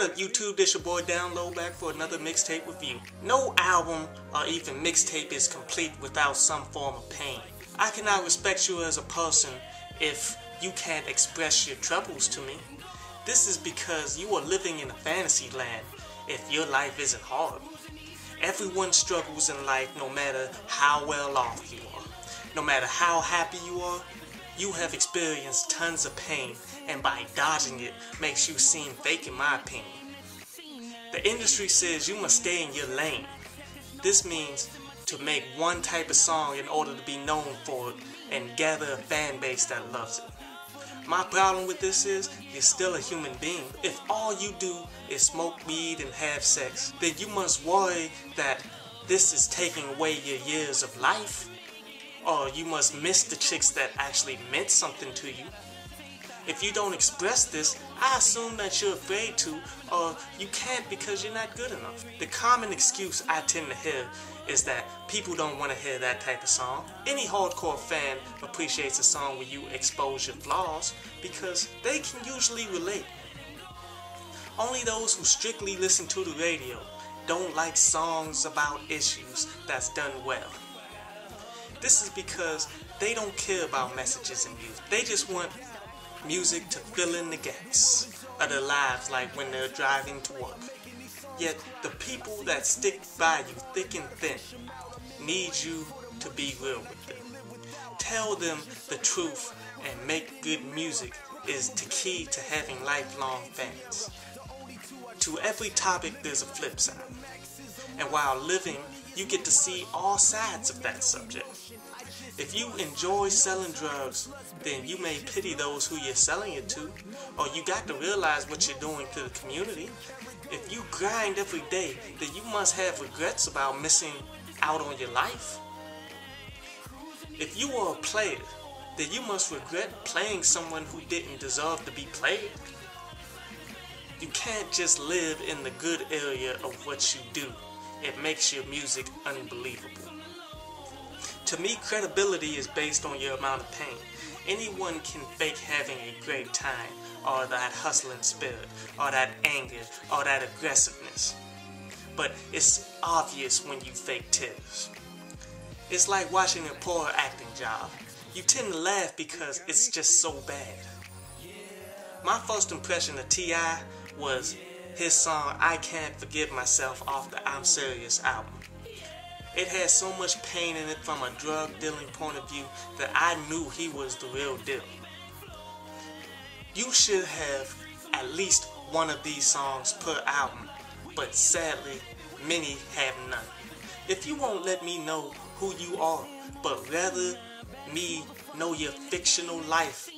What up YouTube, this your boy Download back for another mixtape review. No album or even mixtape is complete without some form of pain. I cannot respect you as a person if you can't express your troubles to me. This is because you are living in a fantasy land if your life isn't hard. Everyone struggles in life no matter how well off you are. No matter how happy you are, you have experienced tons of pain, and by dodging it makes you seem fake in my opinion. The industry says you must stay in your lane. This means to make one type of song in order to be known for it and gather a fan base that loves it. My problem with this is, you're still a human being. If all you do is smoke weed and have sex, then you must worry that this is taking away your years of life. Or you must miss the chicks that actually meant something to you. If you don't express this, I assume that you're afraid to, or you can't because you're not good enough. The common excuse I tend to hear is that people don't want to hear that type of song. Any hardcore fan appreciates a song where you expose your flaws because they can usually relate. Only those who strictly listen to the radio don't like songs about issues that's done well. This is because they don't care about messages in music. They just want music to fill in the gaps of their lives, like when they're driving to work. Yet the people that stick by you thick and thin need you to be real with them. Tell them the truth and make good music is the key to having lifelong fans. To every topic there's a flip side. And while living, you get to see all sides of that subject. If you enjoy selling drugs, then you may pity those who you're selling it to, or you got to realize what you're doing to the community. If you grind every day, then you must have regrets about missing out on your life. If you are a player, then you must regret playing someone who didn't deserve to be played. You can't just live in the good area of what you do. It makes your music unbelievable. To me, credibility is based on your amount of pain. Anyone can fake having a great time, or that hustling spirit, or that anger, or that aggressiveness. But it's obvious when you fake tears. It's like watching a poor acting job. You tend to laugh because it's just so bad. My first impression of T.I. was his song I Can't Forgive Myself off the I'm Serious album. It had so much pain in it from a drug dealing point of view that I knew he was the real deal. You should have at least one of these songs per album, but sadly, many have none. If you won't let me know who you are, but rather me know your fictional life,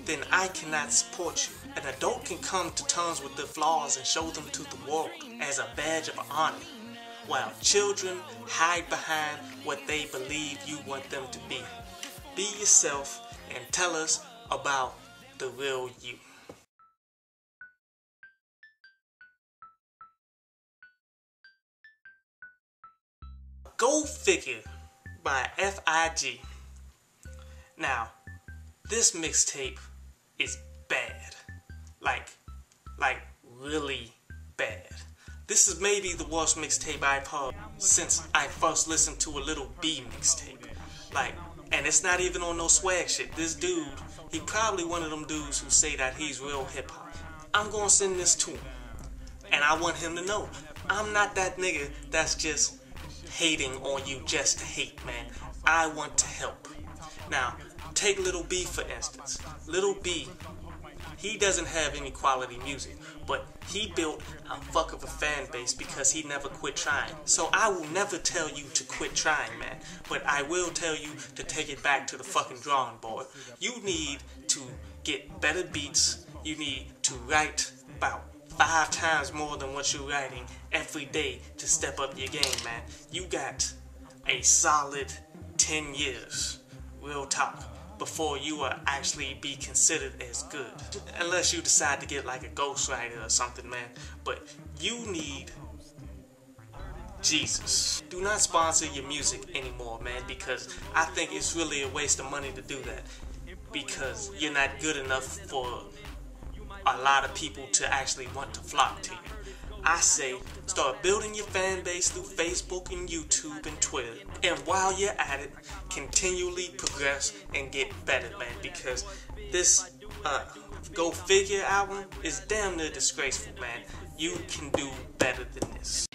then I cannot support you. An adult can come to terms with their flaws and show them to the world as a badge of honor, while children hide behind what they believe you want them to be. Be yourself and tell us about the real you. Go Figure by F.I.G. Now, this mixtape is bad. Like really bad. This is maybe the worst mixtape I've heard since I first listened to a Little B mixtape. And it's not even on no swag shit. This dude, he probably one of them dudes who say that he's real hip hop. I'm gonna send this to him, and I want him to know I'm not that nigga that's just hating on you just to hate, man. I want to help. Now, take Little B for instance. Little B, he doesn't have any quality music, but he built a fuck of a fan base because he never quit trying. So I will never tell you to quit trying, man, but I will tell you to take it back to the fucking drawing board. You need to get better beats. You need to write about 5 times more than what you're writing every day to step up your game, man. You got a solid 10 years, real talk, before you will actually be considered as good. Unless you decide to get like a ghostwriter or something, man. But you need Jesus. Do not sponsor your music anymore, man, because I think it's really a waste of money to do that. Because you're not good enough for a lot of people to actually want to flock to you. I say start building your fan base through Facebook and YouTube and Twitter, and while you're at it, continually progress and get better, man, because this Go Fig'ure album is damn near disgraceful, man. You can do better than this.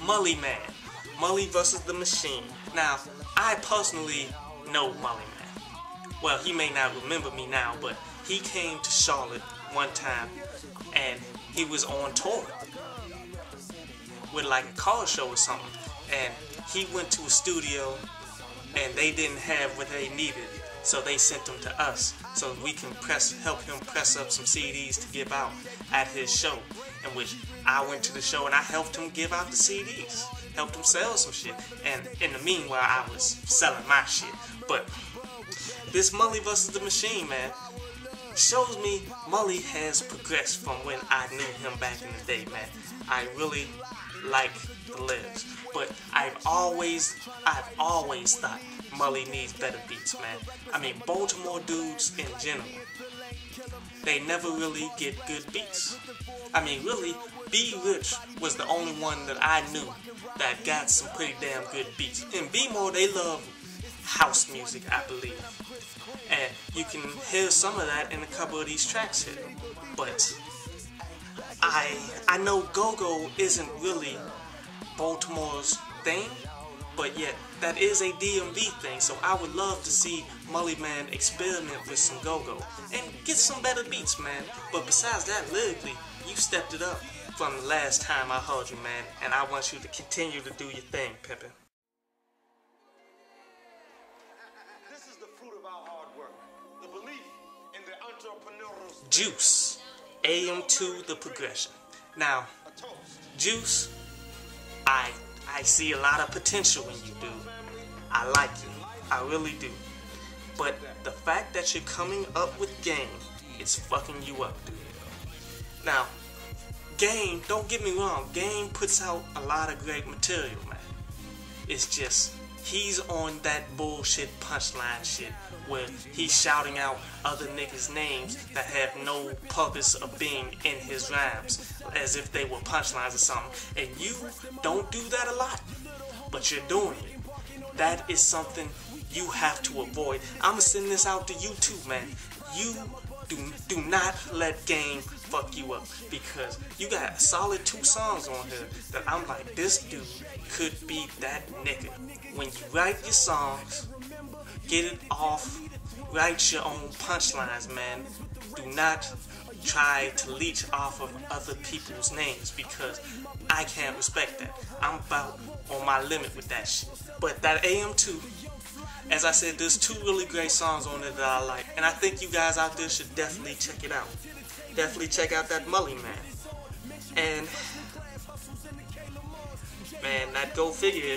Mully Man, Mully vs. the Machine. Now, I personally know Mully Man. Well, he may not remember me now, but he came to Charlotte one time and he was on tour with like a car show or something, and he went to a studio and they didn't have what they needed, so they sent them to us so we can help him press up some CDs to give out at his show, in which I went to the show and I helped him give out the CDs, helped him sell some shit, and in the meanwhile I was selling my shit. But this Mully vs. the Machine, man, shows me Mully has progressed from when I knew him back in the day, man. I really like the lyrics, but I've always thought Mully needs better beats, man. I mean, Baltimore dudes in general, they never really get good beats. I mean, really, B Rich was the only one that I knew that got some pretty damn good beats. In B-More, they love house music, I believe, and you can hear some of that in a couple of these tracks here. But I know Go-Go isn't really Baltimore's thing, but yet that is a DMV thing, so I would love to see Mully Man experiment with some Go-Go and get some better beats, man. But besides that, lyrically, you stepped it up from the last time I heard you, man, and I want you to continue to do your thing, pimpin'. This is the fruit of our hard work, the belief in the entrepreneurial Juice, AM2 the Progression. Now, Juice, I see a lot of potential in you, dude. I like you, I really do. But the fact that you're coming up with game, it's fucking you up, dude. Now, Game, don't get me wrong, Game puts out a lot of great material, man. It's just, he's on that bullshit punchline shit where he's shouting out other niggas' names that have no purpose of being in his rhymes as if they were punchlines or something. And you don't do that a lot, but you're doing it. That is something you have to avoid. I'ma send this out to you too, man. You do not let Game fuck you up, because you got a solid 2 songs on here that I'm like, this dude could be that nigga. When you write your songs, get it off, write your own punchlines, man. Do not try to leech off of other people's names, because I can't respect that. I'm about on my limit with that shit. But that AM2, as I said, there's 2 really great songs on it that I like, and I think you guys out there should definitely check it out. Definitely check out that Mully Man. And man, that Go Fig'ure,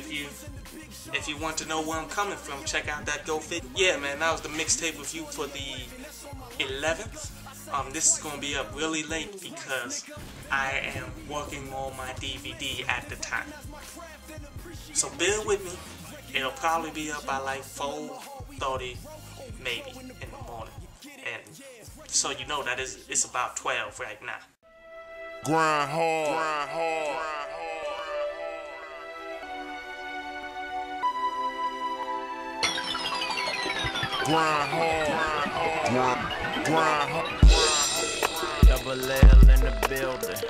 if you want to know where I'm coming from, check out that Go Fig'ure. Yeah, man, that was the mixtape review for the 11th. This is gonna be up really late because I am working on my DVD at the time. So bear with me. It'll probably be up by like 4:30, maybe, in the morning. And so you know that it's about 12 right now. grind hard, grind hard, grind hard, grind hard, grind hard. Double L in the building.